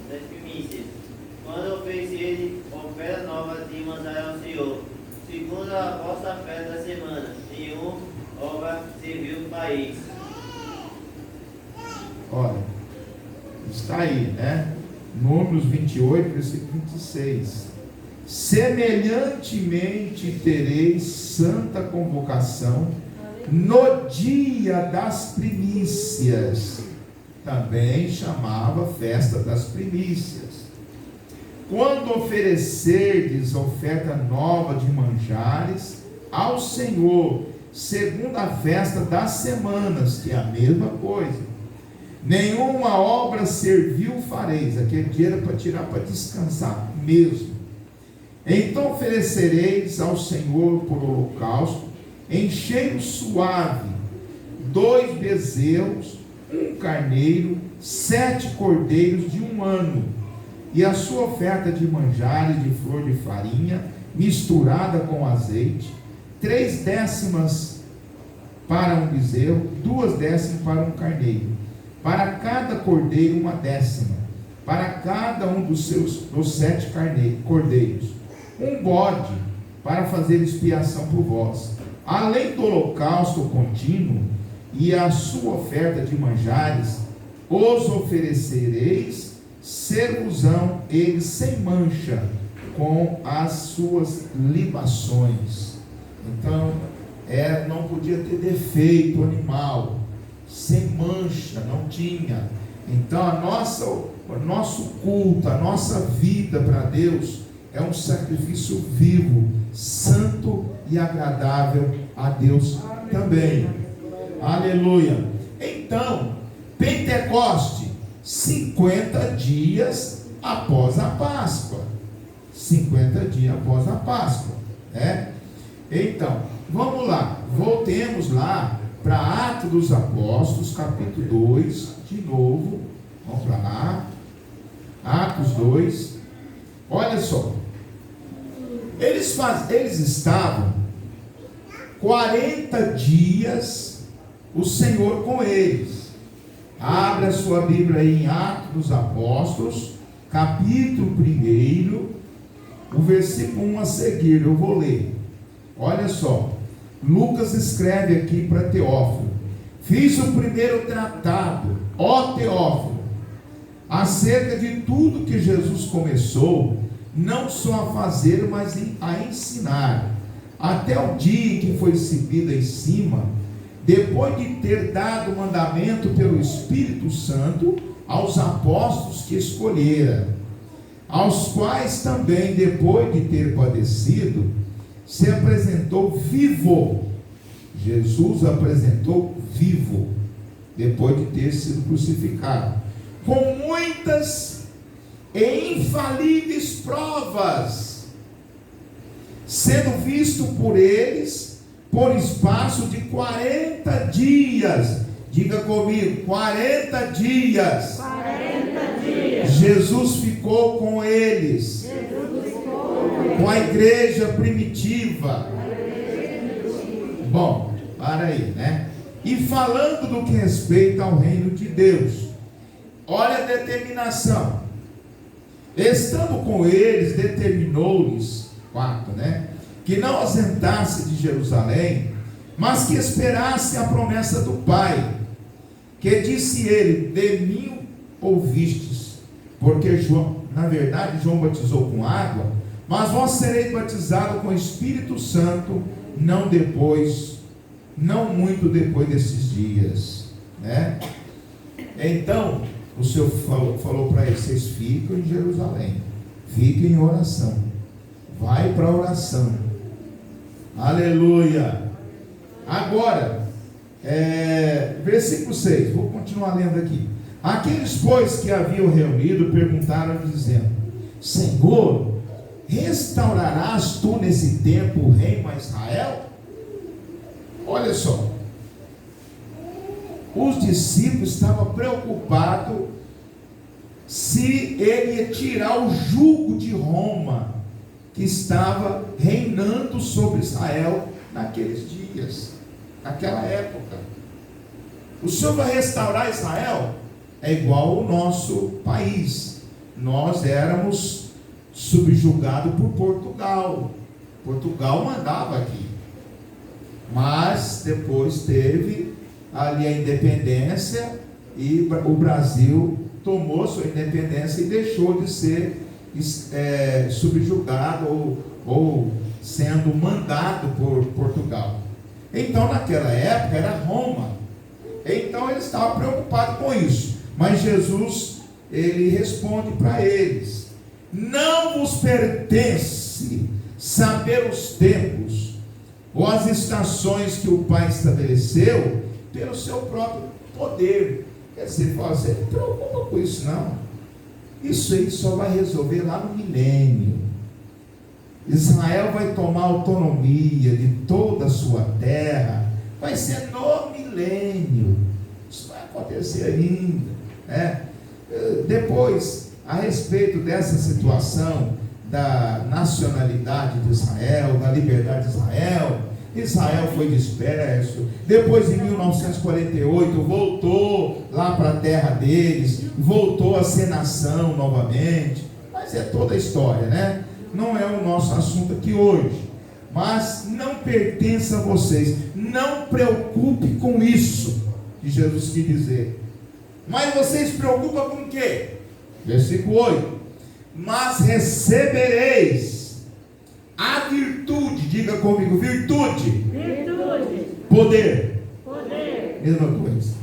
das primícias, quando oferecerem oferta nova de manjar ao Senhor, segundo a vossa fé da semana, nenhum obra serviu o país. Olha, está aí, né? Números 28, versículo 26. Semelhantemente tereis santa convocação no dia das primícias, também chamava festa das primícias, quando oferecerdes oferta nova de manjares ao Senhor, segundo a festa das semanas, que é a mesma coisa. Nenhuma obra servil fareis. Aquele dia era para tirar, para descansar mesmo. Então oferecereis ao Senhor por holocausto, em cheiro suave, 2 bezerros, 1 carneiro, 7 cordeiros de 1 ano, e a sua oferta de manjares de flor de farinha, misturada com azeite, 3 décimas para um bezerro, 2 décimas para um carneiro, para cada cordeiro 1 décima, para cada um dos 7 cordeiros, 1 bode, para fazer expiação por vós, além do holocausto contínuo e a sua oferta de manjares, os oferecereis, ser-vos-ão eles sem mancha, com as suas libações. Então, não podia ter defeito animal, sem mancha, não tinha. Então, o nosso culto, a nossa vida para Deus é um sacrifício vivo, santo e agradável a Deus também. Aleluia. Então, Pentecoste, 50 dias após a Páscoa. 50 dias após a Páscoa, né? Então, vamos lá, voltemos lá para Atos dos Apóstolos, capítulo 2, de novo. Vamos para lá. Atos 2. Olha só. Eles estavam 40 dias, o Senhor com eles. Abra a sua Bíblia aí em Atos dos Apóstolos, capítulo 1, o versículo 1 a seguir, eu vou ler. Olha só, Lucas escreve aqui para Teófilo: fiz o primeiro tratado, ó Teófilo, acerca de tudo que Jesus começou, não só a fazer, mas a ensinar, até o dia em que foi subido em cima, depois de ter dado mandamento pelo Espírito Santo aos apóstolos que escolhera, aos quais também, depois de ter padecido, se apresentou vivo. Jesus apresentou vivo, depois de ter sido crucificado, com muitas e infalíveis provas, sendo visto por eles por espaço de 40 dias. Diga comigo, 40 dias. 40 dias. Jesus ficou com eles. Com a igreja primitiva. Bom, para aí, né? E falando do que respeita ao reino de Deus, olha a determinação. Estando com eles, determinou-lhes, 4, né? Que não ausentasse de Jerusalém, mas que esperasse a promessa do Pai, que disse ele: de mim ouvistes, porque João, na verdade, João batizou com água, mas vós sereis batizados com o Espírito Santo, não muito depois desses dias, né? Então, o Senhor falou para eles: vocês ficam em Jerusalém, fiquem em oração, vai para a oração, aleluia. Agora, versículo 6, vou continuar lendo aqui. Aqueles, pois, que haviam reunido, perguntaram, dizendo: Senhor, restaurarás tu nesse tempo o reino a Israel? Olha só, os discípulos estavam preocupados se ele ia tirar o jugo de Roma, que estava reinando sobre Israel naqueles dias, naquela época. O Senhor vai restaurar Israel? É igual ao nosso país. nós éramos subjugados por Portugal. Portugal mandava aqui. Mas depois teve ali a independência e o Brasil tomou sua independência e deixou de ser subjugado ou sendo mandado por Portugal. Então naquela época era Roma. Então eles estavam preocupados com isso. Mas Jesus, ele responde para eles: não vos pertence saber os tempos ou as estações que o Pai estabeleceu pelo seu próprio poder. Quer dizer, ele fala assim, não preocupa com isso não. Isso aí só vai resolver lá no milênio. Israel vai tomar autonomia de toda a sua terra. Vai ser no milênio. Isso vai acontecer ainda, né? Depois, a respeito dessa situação da nacionalidade de Israel, da liberdade de Israel, Israel foi disperso. Depois, em 1948, voltou lá para a terra deles, voltou a ser nação novamente. Mas é toda a história, né? Não é o nosso assunto aqui hoje. Mas não pertence a vocês. Não preocupe com isso, que Jesus quis dizer. Mas vocês se preocupam com o quê? Versículo 8. Mas recebereis a virtude, diga comigo, virtude. Virtude. Poder. Poder. Mesma coisa.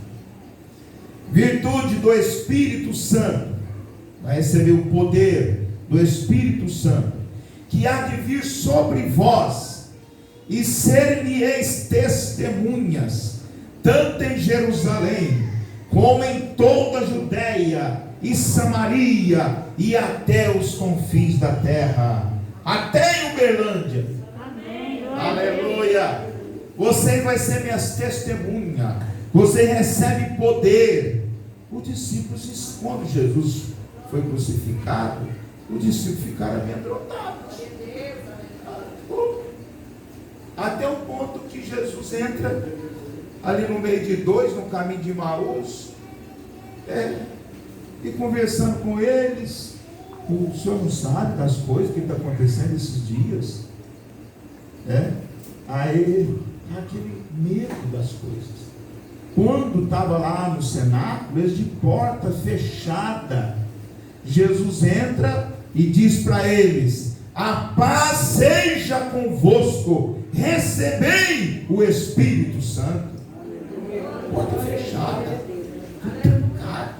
Virtude do Espírito Santo. Vai receber o poder do Espírito Santo, que há de vir sobre vós, e ser-me-eis testemunhas, tanto em Jerusalém, como em toda a Judéia e Samaria, e até os confins da terra, até em Uberlândia. Amém. Aleluia. Você vai ser minhas testemunhas. Você recebe poder. Os discípulos, quando Jesus foi crucificado, os discípulos ficaram amedrontados. Até o ponto que Jesus entra ali no meio de dois, no caminho de Emaús, e conversando com eles. O senhor não sabe das coisas que está acontecendo esses dias? Aí aquele medo das coisas. Quando estava lá no cenáculo, eles de porta fechada, Jesus entra e diz para eles: a paz seja convosco, recebei o Espírito Santo. Porta fechada, trancado,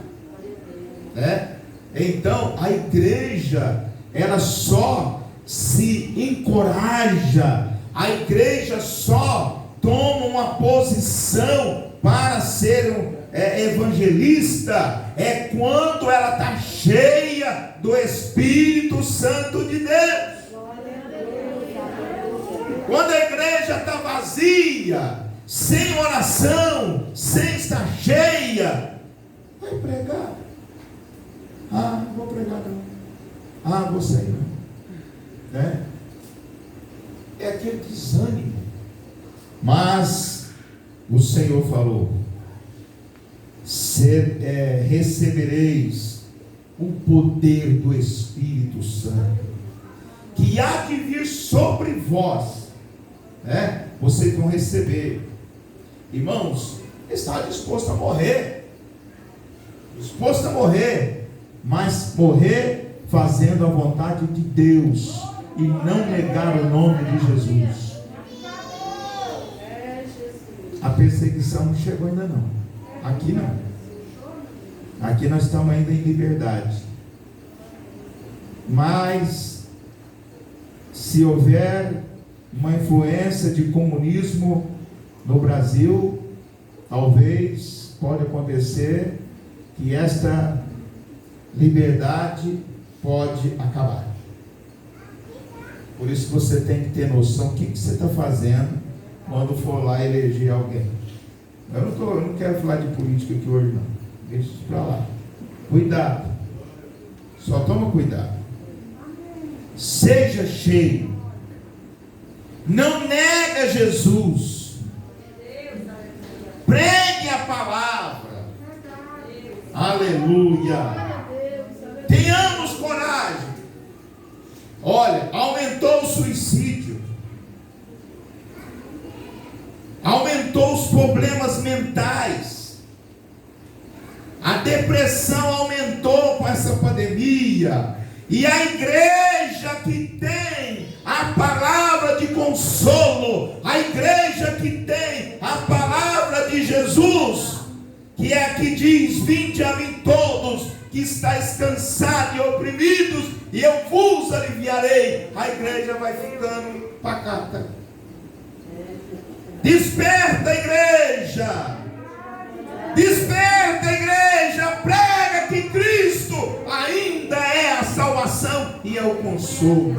Então a igreja, ela só se encoraja, a igreja só toma uma posição para ser evangelista quando ela está cheia do Espírito Santo de Deus. Quando a igreja está vazia, sem oração, sem estar cheia, vai pregar. Não vou pregar não. Vou sair não. É aquele desânimo. Mas o Senhor falou: recebereis o poder do Espírito Santo, que há de vir sobre vós. Vocês vão receber. Irmãos, está disposto a morrer. Disposto a morrer. Mas morrer fazendo a vontade de Deus e não negar o nome de Jesus. A perseguição não chegou ainda não. Aqui não. Aqui nós estamos ainda em liberdade. Mas se houver uma influência de comunismo no Brasil, talvez pode acontecer que esta liberdade pode acabar. Por isso você tem que ter noção do que você está fazendo quando for lá eleger alguém. Eu não quero falar de política aqui hoje não. Deixa isso para lá. Cuidado. Só toma cuidado. Seja cheio. Não nega Jesus. Pregue a palavra. Aleluia. Tenhamos essa pandemia. E a igreja que tem a palavra de consolo, a igreja que tem a palavra de Jesus, que é a que diz: vinde a mim todos que estáis cansados e oprimidos, e eu vos aliviarei. A igreja vai ficando pacata. Desperta, igreja! Desperta, igreja! Prega que Cristo ainda é a salvação e é o consolo.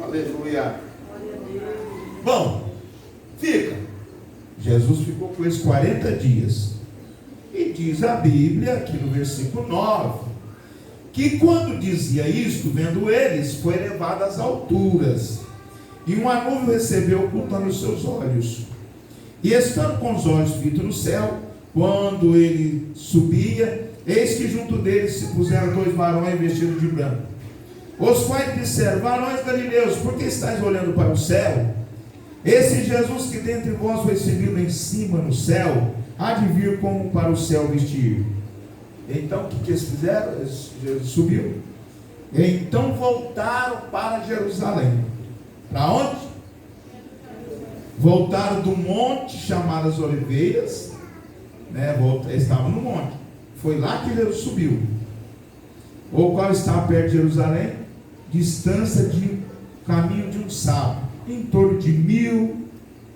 Aleluia. Bom, fica. Jesus ficou com eles 40 dias. E diz a Bíblia, aqui no versículo 9, que quando dizia isto, vendo eles, foi levado às alturas, e uma nuvem recebeu, ocultando os seus olhos. E estando com os olhos fitos no céu, quando ele subia, eis que junto deles se puseram 2 varões vestidos de branco, os quais disseram: varões galileus, por que estáis olhando para o céu? Esse Jesus que dentre vós foi recebido em cima no céu, há de vir como para o céu vestir. Então o que eles fizeram? Jesus subiu. Então voltaram para Jerusalém. Para onde? Voltaram do monte chamado as Oliveiras, né? Eles estavam no monte. Foi lá que Jesus subiu. O qual estava perto de Jerusalém, distância de caminho de um sábado, em torno de 1.000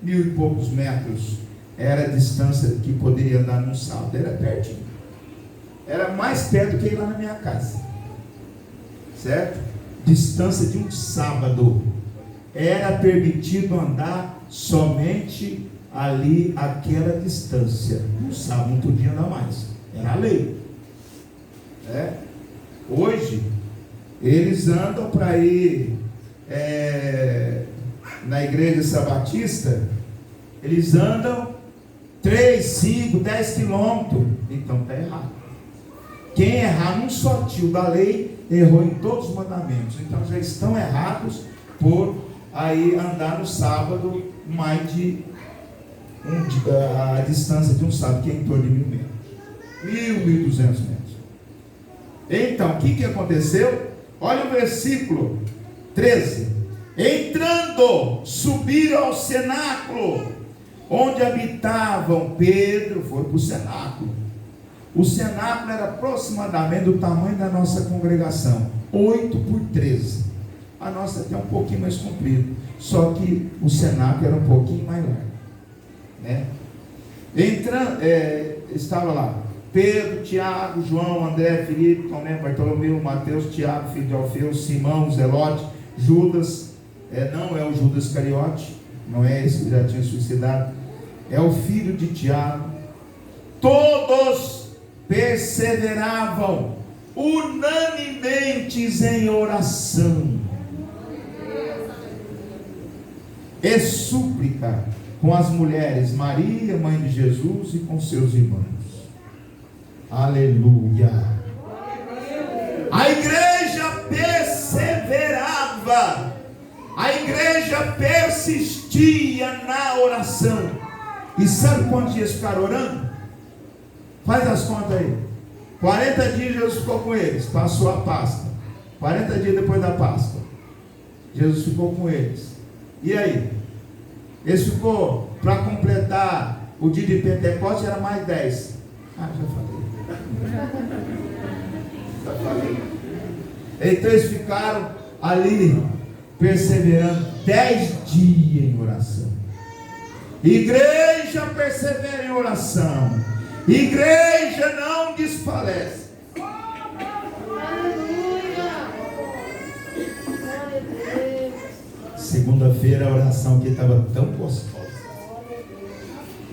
e poucos metros. Era a distância que poderia andar num sábado. Era pertinho. Era mais perto que ir lá na minha casa. Certo? Distância de um sábado. Era permitido andar somente ali, aquela distância. No sábado não podia andar mais. Era a lei. Hoje, eles andam para ir na igreja sabatista. Eles andam 3, 5, 10 quilômetros. Então está errado. Quem errar num só tio da lei, errou em todos os mandamentos. Então já estão errados por aí andar no sábado mais de a distância de um sábado, que é em torno de 1.000 metros. 1.200 metros. Então, o que aconteceu? Olha o versículo 13. Entrando, subiram ao cenáculo, onde habitavam. Pedro foi para o cenáculo. O cenáculo era aproximadamente do tamanho da nossa congregação, 8 por 13. A nossa até um pouquinho mais comprida, só que o cenáculo era um pouquinho mais largo, né? Entrando, estava lá Pedro, Tiago, João, André, Filipe, Tomé, Bartolomeu, Mateus, Tiago, filho de Alfeu, Simão, Zelote, Judas, não é o Judas Iscariote, não é esse que já tinha suicidado, é o filho de Tiago. Todos perseveravam unanimemente em oração e súplica com as mulheres, Maria, mãe de Jesus, e com seus irmãos. Aleluia. A igreja perseverava, a igreja persistia na oração. E sabe quantos dias ficaram orando? Faz as contas aí. 40 dias Jesus ficou com eles, passou a Páscoa. 40 dias depois da Páscoa, Jesus ficou com eles. E aí? Eles ficou, para completar o dia de Pentecostes, era mais 10. Já falei. Então eles ficaram ali, perseverando 10 dias em oração. Igreja persevera em oração. Igreja não desfalece. Segunda-feira a oração aqui estava tão gostosa.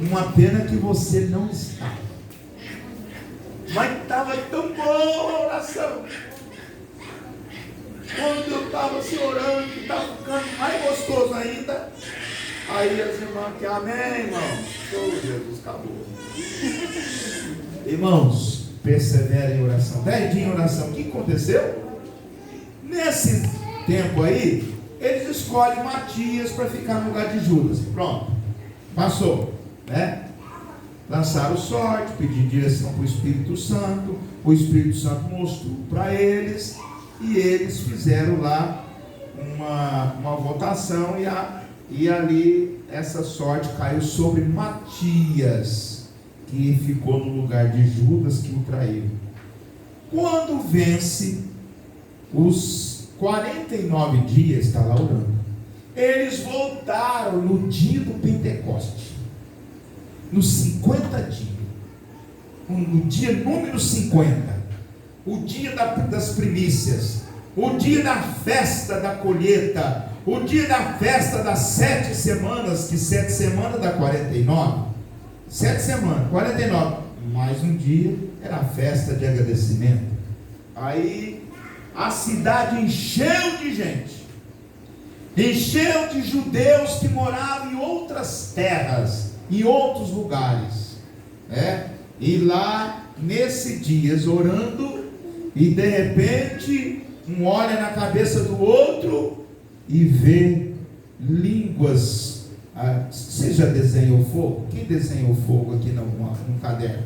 Uma pena que você não está. Mas estava tão boa a oração. Quando eu estava se orando, estava ficando mais gostoso ainda. Aí as irmãs que amém, irmão. Oh, Jesus, acabou. Irmãos, perseverem em oração. 10 dias em oração. O que aconteceu? Nesse tempo aí, eles escolhem Matias para ficar no lugar de Judas. Pronto, passou, né? lançaram sorte, pediram direção para o Espírito Santo. O Espírito Santo mostrou para eles, e eles fizeram lá uma votação, e ali essa sorte caiu sobre Matias, que ficou no lugar de Judas, que o traiu. Quando vence os 49 dias, está lá orando, eles voltaram no dia do Pentecoste, nos 50 dias, no dia número 50, o dia das primícias, o dia da festa da colheita, o dia da festa das 7 semanas, que 7 semanas dá 49, 7 semanas, 49, mais um dia, era a festa de agradecimento. Aí a cidade encheu de gente, encheu de judeus que moravam em outras terras, em outros lugares, e lá nesse dia orando, e de repente um olha na cabeça do outro e vê línguas. Você já desenhou fogo? Quem desenhou fogo aqui no caderno?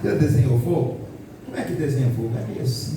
Você já desenhou fogo? Como é que desenha fogo? É meio assim.